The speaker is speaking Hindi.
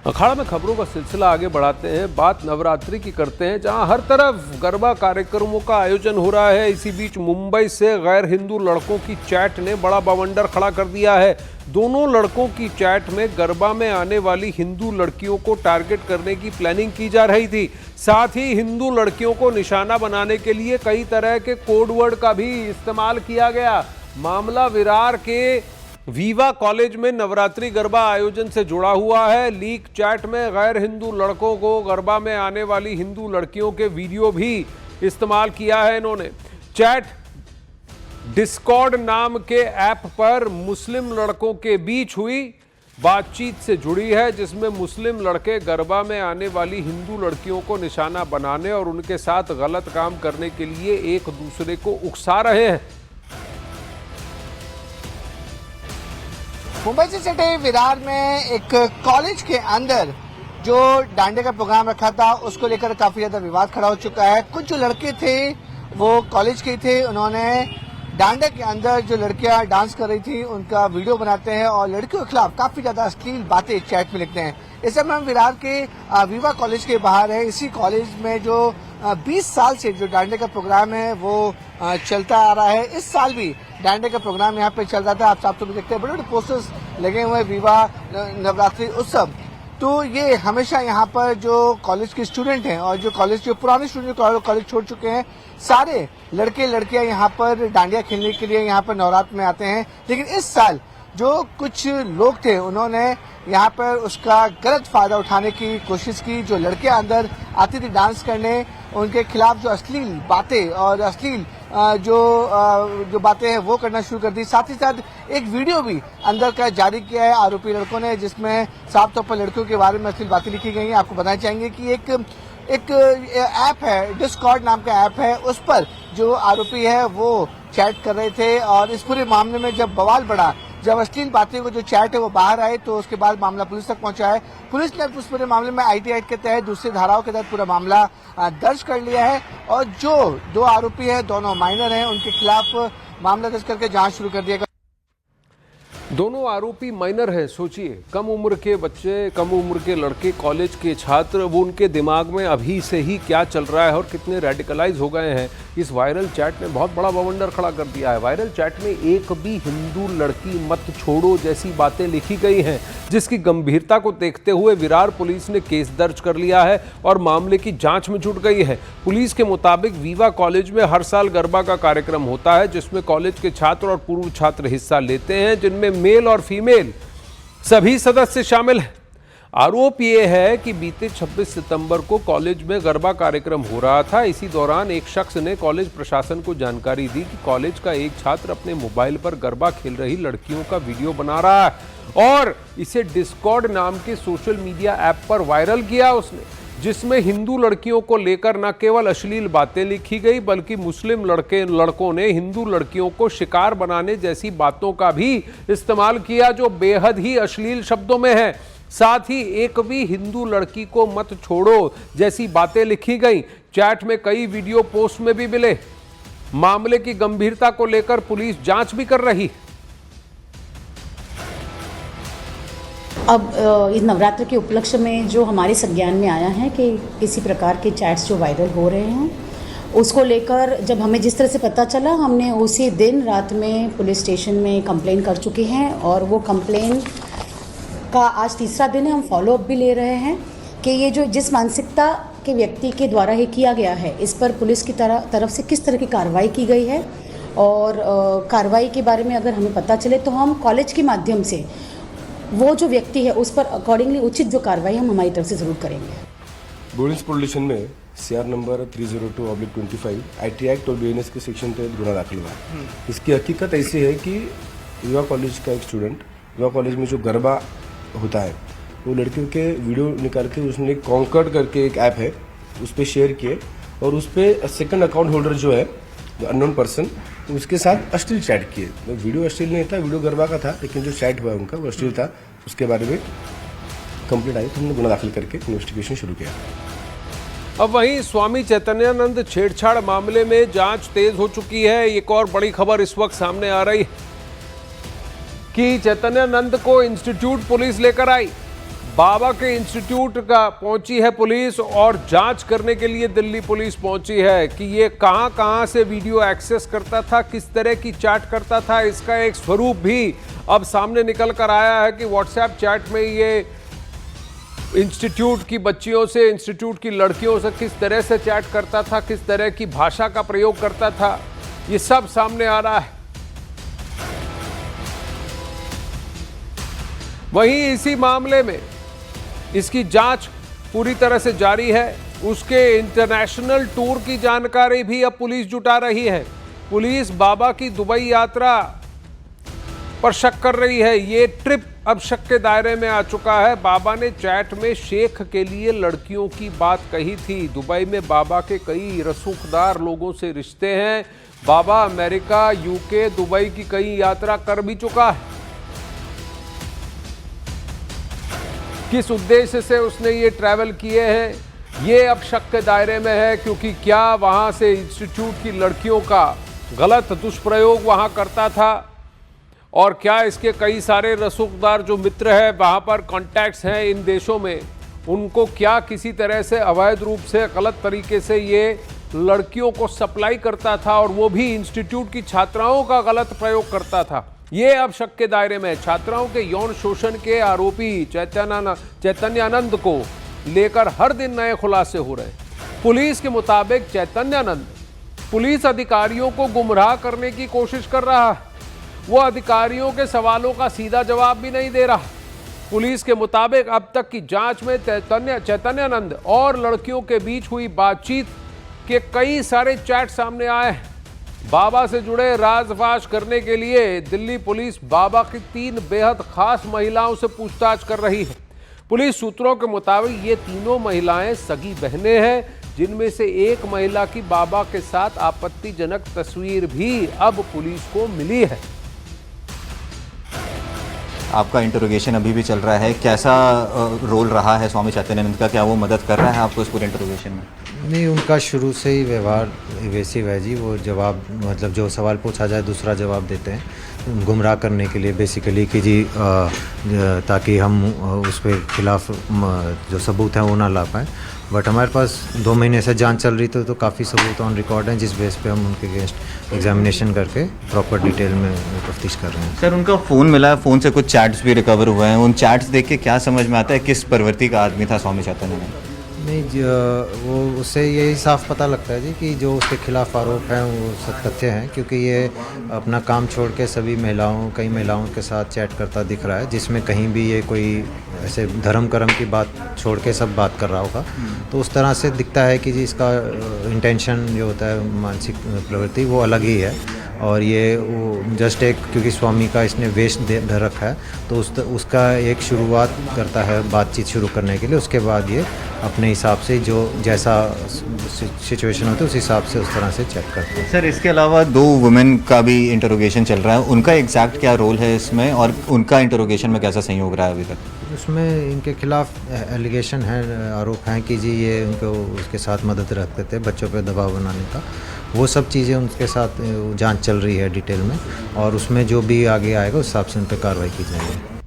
अखाड़ा में खबरों का सिलसिला आगे बढ़ाते हैं। बात नवरात्रि की करते हैं, जहां हर तरफ गरबा कार्यक्रमों का आयोजन हो रहा है। इसी बीच मुंबई से गैर हिंदू लड़कों की चैट ने बड़ा बवंडर खड़ा कर दिया है। दोनों लड़कों की चैट में गरबा में आने वाली हिंदू लड़कियों को टारगेट करने की प्लानिंग की जा रही थी। साथ ही हिंदू लड़कियों को निशाना बनाने के लिए कई तरह के कोडवर्ड का भी इस्तेमाल किया गया। मामला विरार के वीवा कॉलेज में नवरात्रि गरबा आयोजन से जुड़ा हुआ है। लीक चैट में गैर हिंदू लड़कों को गरबा में आने वाली हिंदू लड़कियों के वीडियो भी इस्तेमाल किया है इन्होंने। चैट डिस्कॉर्ड नाम के ऐप पर मुस्लिम लड़कों के बीच हुई बातचीत से जुड़ी है, जिसमें मुस्लिम लड़के गरबा में आने वाली हिंदू लड़कियों को निशाना बनाने और उनके साथ गलत काम करने के लिए एक दूसरे को उकसा रहे हैं। मुंबई से सटे विरार में एक कॉलेज के अंदर जो डांडे का प्रोग्राम रखा था उसको लेकर काफी ज्यादा विवाद खड़ा हो चुका है। कुछ जो लड़के थे वो कॉलेज के थे, उन्होंने डांडे के अंदर जो लड़कियां डांस कर रही थी उनका वीडियो बनाते हैं और लड़कियों के खिलाफ काफी ज्यादा अश्लील बातें चैट में लिखते हैं। इस समय हम विरार के वीवा कॉलेज के बाहर है। इसी कॉलेज में जो 20 साल से जो डांडे का प्रोग्राम है वो चलता आ रहा है। इस साल भी डांडे का प्रोग्राम यहाँ पे चल रहा था। आप साफ तौर पर देखते हैं बड़े बड़े पोस्टर्स लगे हुए हैं, विवा नवरात्रि उत्सव। तो ये हमेशा यहाँ पर जो कॉलेज के स्टूडेंट हैं और जो कॉलेज के पुराने स्टूडेंट कॉलेज छोड़ चुके हैं, सारे लड़के लड़कियां यहाँ पर डांडिया खेलने के लिए यहाँ पर नवरात्र में आते हैं। लेकिन इस साल जो कुछ लोग थे उन्होंने यहाँ पर उसका गलत फायदा उठाने की कोशिश की। जो लड़कियां अंदर आती थी डांस करने, उनके खिलाफ जो अश्लील बातें और अश्लील जो बातें हैं वो करना शुरू कर दी। साथ ही साथ एक वीडियो भी अंदर का जारी किया है आरोपी लड़कों ने, जिसमें साफ तौर पर लड़कियों के बारे में अश्लील बातें लिखी गई हैं। आपको बताना चाहेंगे कि एक ऐप है, डिस्कॉर्ड नाम का ऐप है, उस पर जो आरोपी है वो चैट कर रहे थे। और इस पूरे मामले में जब बवाल बढ़ा, जब अश्लील बातें को जो चैट है वो बाहर आए, तो उसके बाद मामला पुलिस तक पहुंचा है। पुलिस ने उस पूरे मामले में IT एक्ट के तहत दूसरी धाराओं के तहत पूरा मामला दर्ज कर लिया है। और जो 2 आरोपी हैं, दोनों माइनर हैं, उनके खिलाफ मामला दर्ज करके जांच शुरू कर दिया गया। दोनों आरोपी माइनर हैं। सोचिए, कम उम्र के बच्चे, कम उम्र के लड़के, कॉलेज के छात्र, वो उनके दिमाग में अभी से ही क्या चल रहा है और कितने रेडिकलाइज हो गए हैं। इस वायरल चैट ने बहुत बड़ा बवंडर खड़ा कर दिया है। वायरल चैट में एक भी हिंदू लड़की मत छोड़ो जैसी बातें लिखी गई हैं, जिसकी गंभीरता को देखते हुए विरार पुलिस ने केस दर्ज कर लिया है और मामले की जांच में जुट गई है। पुलिस के मुताबिक वीवा कॉलेज में हर साल गरबा का कार्यक्रम होता है, जिसमें कॉलेज के छात्र और पूर्व छात्र हिस्सा लेते हैं, जिनमें मेल और फीमेल सभी सदस्य शामिल हैं। आरोप ये है कि बीते 26 सितंबर को कॉलेज में गरबा कार्यक्रम हो रहा था। इसी दौरान एक शख्स ने कॉलेज प्रशासन को जानकारी दी कि कॉलेज का एक छात्र अपने मोबाइल पर गरबा खेल रही लड़कियों का वीडियो बना रहा है और इसे डिस्कॉर्ड नाम के सोशल मीडिया ऐप पर वायरल किया उसने, जिसमें हिंदू लड़कियों को लेकर न केवल अश्लील बातें लिखी गई, बल्कि मुस्लिम लड़कों ने हिंदू लड़कियों को शिकार बनाने जैसी बातों का भी इस्तेमाल किया, जो बेहद ही अश्लील शब्दों में है। साथ ही एक भी हिंदू लड़की को मत छोड़ो जैसी बातें लिखी गई। चैट में कई वीडियो पोस्ट में भी मिले। मामले की गंभीरता को लेकर पुलिस जांच भी कर रही। अब इस नवरात्र के उपलक्ष्य में जो हमारे संज्ञान में आया है कि किसी प्रकार के चैट्स जो वायरल हो रहे हैं, उसको लेकर जब हमें जिस तरह से पता चला, हमने उसी दिन रात में पुलिस स्टेशन में कंप्लेन कर चुके हैं और वो कंप्लेन का आज तीसरा दिन है। हम फॉलोअप भी ले रहे हैं कि ये जो जिस मानसिकता के व्यक्ति के द्वारा ये किया गया है, इस पर पुलिस की तरफ से किस तरह की कार्रवाई की गई है और कार्रवाई के बारे में अगर हमें पता चले तो हम कॉलेज के माध्यम से वो जो व्यक्ति है उस पर अकॉर्डिंगली उचित जो कार्रवाई हम हमारी तरफ से ज़रूर करेंगे। बोर्डिंग पुलिस स्टेशन में CR नंबर 302/25 IT एक्ट और BNS के सेक्शन तहत गुना दाखिल हुआ है। इसकी हकीकत ऐसी है कि युवा कॉलेज का एक स्टूडेंट, युवा कॉलेज में जो गरबा होता है, वो लड़कियों के वीडियो निकाल के उसने कॉन्कर्ड करके एक ऐप है उस पर शेयर किए और उस पर सेकंड अकाउंट होल्डर जो है, जो अननोन पर्सन, उसके साथ अश्लील चैट किए। वीडियो अश्लील नहीं था, वीडियो गरबा का था, लेकिन जो चैट हुआ उनका वो अश्लील था। उसके बारे में कंप्लेंट आई तो हमने गुना दाखिल करके इन्वेस्टिगेशन शुरू किया। अब वहीं स्वामी चैतन्यानंद छेड़छाड़ मामले में जांच तेज हो चुकी है। एक और बड़ी खबर इस वक्त सामने आ रही है कि चैतन्यानंद को इंस्टीट्यूट पुलिस लेकर आई। बाबा के इंस्टीट्यूट का पहुंची है पुलिस और जांच करने के लिए दिल्ली पुलिस पहुंची है कि ये कहां से वीडियो एक्सेस करता था, किस तरह की चैट करता था। इसका एक स्वरूप भी अब सामने निकल कर आया है कि व्हाट्सएप चैट में ये इंस्टीट्यूट की बच्चियों से, इंस्टीट्यूट की लड़कियों से किस तरह से चैट करता था, किस तरह की भाषा का प्रयोग करता था, ये सब सामने आ रहा है। वहीं इसी मामले में इसकी जांच पूरी तरह से जारी है। उसके इंटरनेशनल टूर की जानकारी भी अब पुलिस जुटा रही है। पुलिस बाबा की दुबई यात्रा पर शक कर रही है। ये ट्रिप अब शक के दायरे में आ चुका है। बाबा ने चैट में शेख के लिए लड़कियों की बात कही थी। दुबई में बाबा के कई रसूखदार लोगों से रिश्ते हैं। बाबा अमेरिका, यूके, दुबई की कई यात्रा कर भी चुका है। किस उद्देश्य से उसने ये ट्रैवल किए हैं, ये अब शक के दायरे में है, क्योंकि क्या वहां से इंस्टीट्यूट की लड़कियों का गलत दुष्प्रयोग वहां करता था और क्या इसके कई सारे रसूखदार जो मित्र हैं, वहां पर कॉन्टैक्ट्स हैं इन देशों में, उनको क्या किसी तरह से अवैध रूप से गलत तरीके से ये लड़कियों को सप्लाई करता था और वो भी इंस्टीट्यूट की छात्राओं का गलत प्रयोग करता था। ये अब शक के दायरे में है। छात्राओं के यौन शोषण के आरोपी चैतन्यानंद को लेकर हर दिन नए खुलासे हो रहे हैं। पुलिस के मुताबिक चैतन्यानंद पुलिस अधिकारियों को गुमराह करने की कोशिश कर रहा है। वो अधिकारियों के सवालों का सीधा जवाब भी नहीं दे रहा। पुलिस के मुताबिक अब तक की जांच में चैतन्यानंद और लड़कियों के बीच हुई बातचीत के कई सारे चैट सामने आए हैं। बाबा से जुड़े राजफाश करने के लिए दिल्ली पुलिस बाबा की 3 बेहद खास महिलाओं से पूछताछ कर रही है। पुलिस सूत्रों के मुताबिक ये तीनों महिलाएं सगी बहनें हैं, जिनमें से एक महिला की बाबा के साथ आपत्तिजनक तस्वीर भी अब पुलिस को मिली है। आपका इंटरोगेशन अभी भी चल रहा है, कैसा रोल रहा है स्वामी चैतन्यानंद का? क्या वो मदद कर रहा है आपको इस पूरे इंटरोगेशन में? नहीं, उनका शुरू से ही व्यवहार इवेसिव है जी। वो जवाब मतलब जो सवाल पूछा जाए दूसरा जवाब देते हैं, गुमराह करने के लिए बेसिकली कि जी ताकि हम उस पर खिलाफ जो सबूत हैं वो ना ला पाएँ। बट हमारे पास 2 महीने से जांच चल रही तो काफ़ी सबूत ऑन रिकॉर्ड हैं, जिस बेस पे हम उनके अगेंस्ट एग्जामिनेशन करके प्रॉपर डिटेल में तफ्तीश कर रहे हैं। सर, उनका फ़ोन मिला है, फ़ोन से कुछ चैट्स भी रिकवर हुए हैं। उन चैट्स देख के क्या समझ में आता है किस प्रवृत्ति का आदमी था स्वामी चैतन्यानंद? नहीं, वो उससे यही साफ पता लगता है जी कि जो उसके खिलाफ आरोप हैं वो तथ्य हैं, क्योंकि ये अपना काम छोड़ के सभी कई महिलाओं के साथ चैट करता दिख रहा है, जिसमें कहीं भी ये कोई ऐसे धर्म कर्म की बात छोड़ के सब बात कर रहा होगा। तो उस तरह से दिखता है कि जी इसका इंटेंशन जो होता है, मानसिक प्रवृत्ति, वो अलग ही है। और ये वो जस्ट एक क्योंकि स्वामी का इसने वेश धर रखा है तो उसका एक शुरुआत करता है बातचीत शुरू करने के लिए। उसके बाद ये अपने हिसाब से जो जैसा सिचुएशन होता है उस हिसाब से उस तरह से चेक करते हैं। सर, इसके अलावा 2 वुमेन का भी इंटरोगेशन चल रहा है, उनका एग्जैक्ट क्या रोल है इसमें और उनका इंटरोगेशन में कैसा सहयोग रहा है अभी तक? उसमें इनके खिलाफ एलिगेशन है, आरोप हैं कि जी ये उनको उसके साथ मदद रखते थे बच्चों पे दबाव बनाने का। वो सब चीज़ें उनके साथ जांच चल रही है डिटेल में, और उसमें जो भी आगे आएगा उस हिसाब से उन पर कार्रवाई की जाएगी।